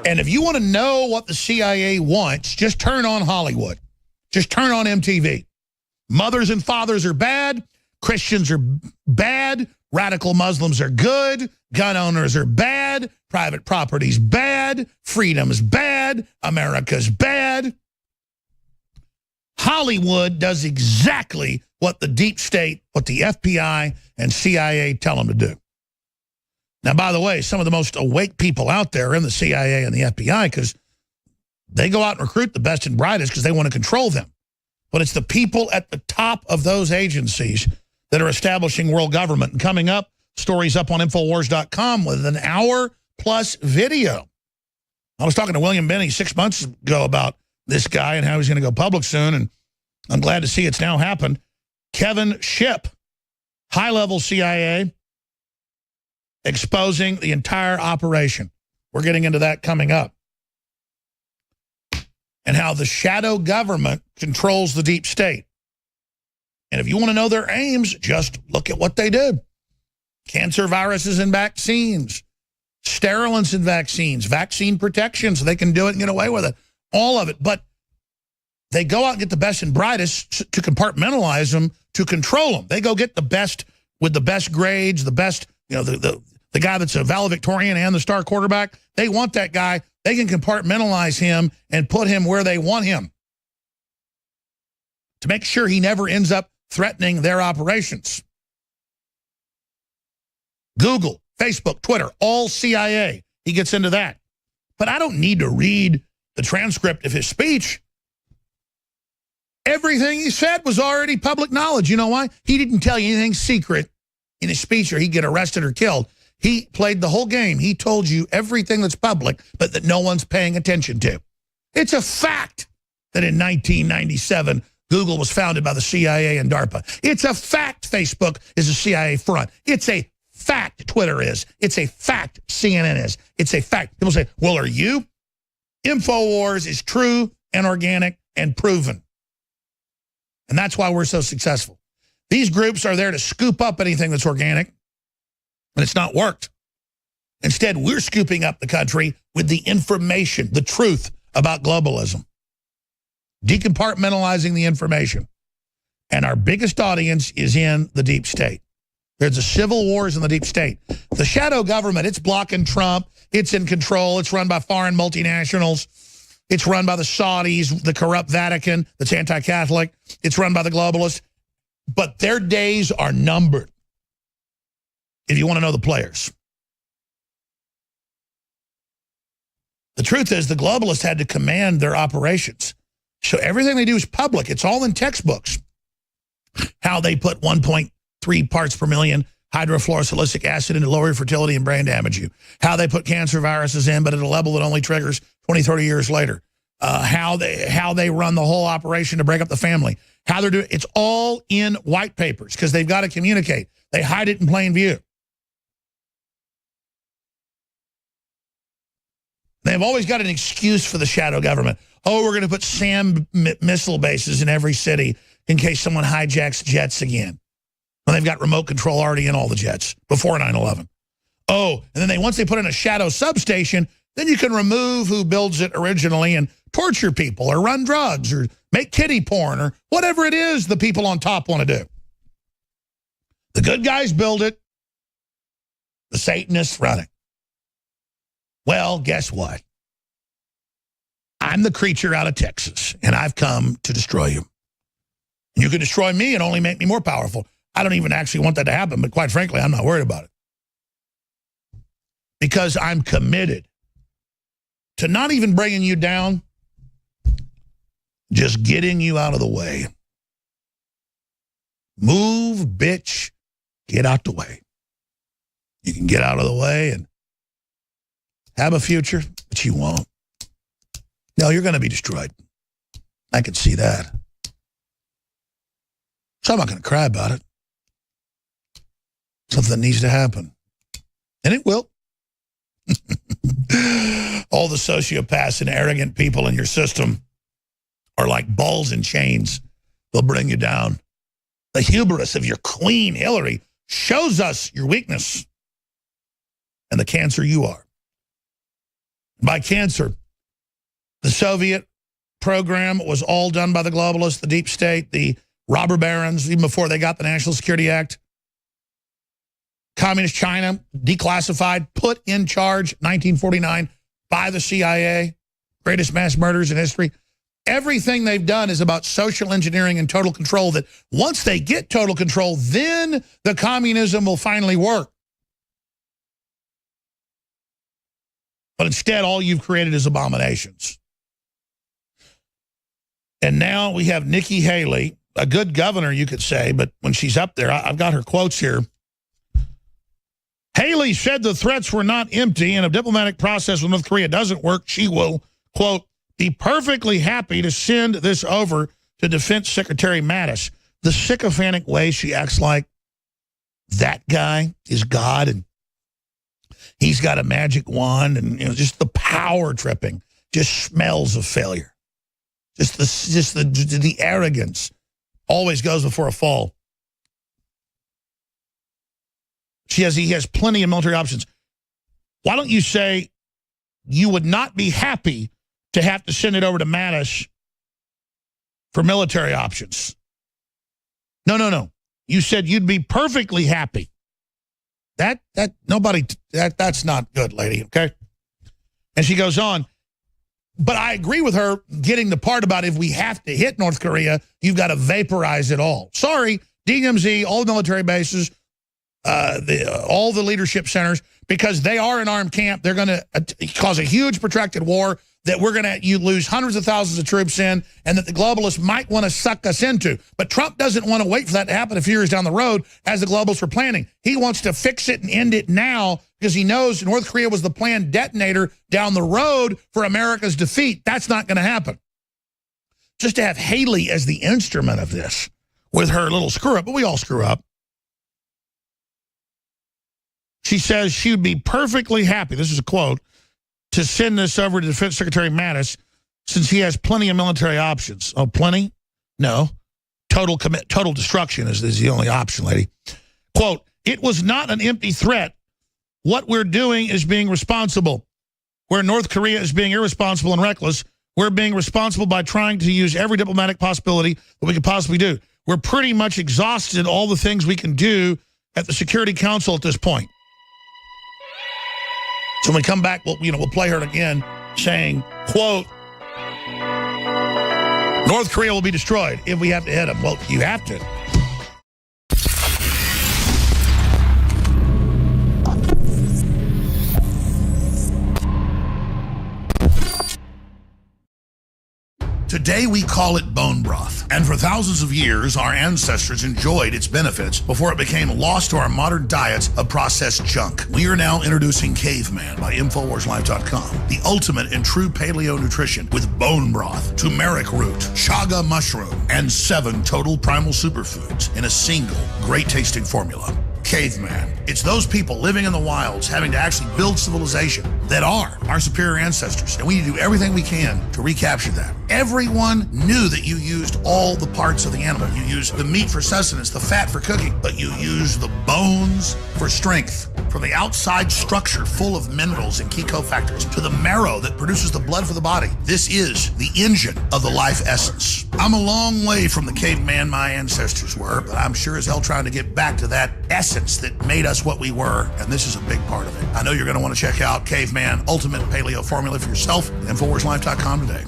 And if you want to know what the CIA wants, just turn on Hollywood. Just turn on MTV. Mothers and fathers are bad. Christians are bad. Radical Muslims are good. Gun owners are bad. Private property's bad. Freedom's bad. America's bad. Hollywood does exactly what the deep state, what the FBI and CIA tell them to do. Now, by the way, some of the most awake people out there in the CIA and the FBI, because they go out and recruit the best and brightest because they want to control them. But it's the people at the top of those agencies that are establishing world government. And coming up, stories up on Infowars.com with an hour-plus video. I was talking to William Binney 6 months ago about this guy and how he's going to go public soon, and I'm glad to see it's now happened. Kevin Shipp, high-level CIA, exposing the entire operation. We're getting into that coming up. And how the shadow government controls the deep state. And if you want to know their aims, just look at what they do. Cancer viruses and vaccines, sterilants and vaccines, vaccine protection so they can do it and get away with it. All of it. But they go out and get the best and brightest to compartmentalize them, to control them. They go get the best with the best grades, the best, you know, the guy that's a valedictorian and the star quarterback. They want that guy. They can compartmentalize him and put him where they want him to make sure he never ends up threatening their operations. Google, Facebook, Twitter, all CIA. He gets into that. But I don't need to read the transcript of his speech. Everything he said was already public knowledge. You know why? He didn't tell you anything secret in his speech or he'd get arrested or killed. He played the whole game. He told you everything that's public, but that no one's paying attention to. It's a fact that in 1997, Google was founded by the CIA and DARPA. It's a fact Facebook is a CIA front. It's a fact Twitter is. It's a fact CNN is. It's a fact. People say, well, are you? Infowars is true and organic and proven. And that's why we're so successful. These groups are there to scoop up anything that's organic, and it's not worked. Instead, we're scooping up the country with the information, the truth about globalism, decompartmentalizing the information. And our biggest audience is in the deep state. There's a civil wars in the deep state. The shadow government, it's blocking Trump. It's in control. It's run by foreign multinationals. It's run by the Saudis, the corrupt Vatican that's anti-Catholic. It's run by the globalists. But their days are numbered, if you want to know the players. The truth is the globalists had to command their operations. So everything they do is public. It's all in textbooks. How they put 1.3 parts per million hydrofluorosilicic acid into lower your fertility and brain damage you. How they put cancer viruses in, but at a level that only triggers 20, 30 years later. How they run the whole operation to break up the family. How they're doing it's all in white papers because they've got to communicate. They hide it in plain view. They've always got an excuse for the shadow government. Oh, we're going to put SAM missile bases in every city in case someone hijacks jets again. Well, they've got remote control already in all the jets before 9/11. Oh, and then once they put in a shadow substation, then you can remove who builds it originally and torture people or run drugs or make kiddie porn or whatever it is the people on top want to do. The good guys build it. The Satanists run it. Well, guess what? I'm the creature out of Texas, and I've come to destroy you. You can destroy me and only make me more powerful. I don't even actually want that to happen, but quite frankly, I'm not worried about it. Because I'm committed to not even bringing you down, just getting you out of the way. Move, bitch, get out the way. You can get out of the way and have a future, but you won't. No, you're going to be destroyed. I can see that. So I'm not going to cry about it. Something that needs to happen. And it will. All the sociopaths and arrogant people in your system are like balls and chains. They'll bring you down. The hubris of your queen, Hillary, shows us your weakness and the cancer you are. by cancer. The Soviet program was all done by the globalists, the deep state, the robber barons, even before they got the National Security Act. Communist China, declassified, put in charge, 1949, by the CIA, greatest mass murders in history. Everything they've done is about social engineering and total control, that once they get total control, then the communism will finally work. But instead, all you've created is abominations. And now we have Nikki Haley, a good governor, you could say, but when she's up there, I've got her quotes here. Haley said the threats were not empty, and if diplomatic process with North Korea doesn't work, she will, quote, be perfectly happy to send this over to Defense Secretary Mattis. The sycophantic way she acts like that guy is God, and he's got a magic wand, and just the power tripping just smells of failure. Just the arrogance always goes before a fall. He has plenty of military options. Why don't you say you would not be happy to have to send it over to Mattis for military options? No. You said you'd be perfectly happy. That's not good, lady, okay? And she goes on, but I agree with her getting the part about if we have to hit North Korea, you've got to vaporize it all. Sorry, DMZ, all the military bases, all the leadership centers, because they are an armed camp. They're going to cause a huge protracted war that we're going to lose hundreds of thousands of troops in, and that the globalists might want to suck us into. But Trump doesn't want to wait for that to happen a few years down the road, as the globalists were planning. He wants to fix it and end it now, because he knows North Korea was the planned detonator down the road for America's defeat. That's not going to happen. Just to have Haley as the instrument of this with her little screw up, but we all screw up. She says she would be perfectly happy, this is a quote, to send this over to Defense Secretary Mattis since he has plenty of military options. Oh, plenty? No. Total destruction is the only option, lady. Quote, it was not an empty threat. What we're doing is being responsible. Where North Korea is being irresponsible and reckless, we're being responsible by trying to use every diplomatic possibility that we could possibly do. We're pretty much exhausted all the things we can do at the Security Council at this point. So when we come back, we'll play her again saying, quote, North Korea will be destroyed if we have to hit them. Well, you have to. Today we call it bone broth, and for thousands of years our ancestors enjoyed its benefits before it became lost to our modern diets of processed junk. We are now introducing Caveman by InfoWarsLife.com, the ultimate in true paleo nutrition with bone broth, turmeric root, chaga mushroom, and 7 total primal superfoods in a single great tasting formula. Caveman. It's those people living in the wilds having to actually build civilization that are our superior ancestors. And we need to do everything we can to recapture that. Everyone knew that you used all the parts of the animal. You used the meat for sustenance, the fat for cooking, but you used the bones for strength. From the outside structure full of minerals and key cofactors to the marrow that produces the blood for the body. This is the engine of the life essence. I'm a long way from the caveman my ancestors were, but I'm sure as hell trying to get back to that essence that made us what we were, and this is a big part of it. I know you're going to want to check out Caveman Ultimate Paleo Formula for yourself at InfoWarsLife.com today.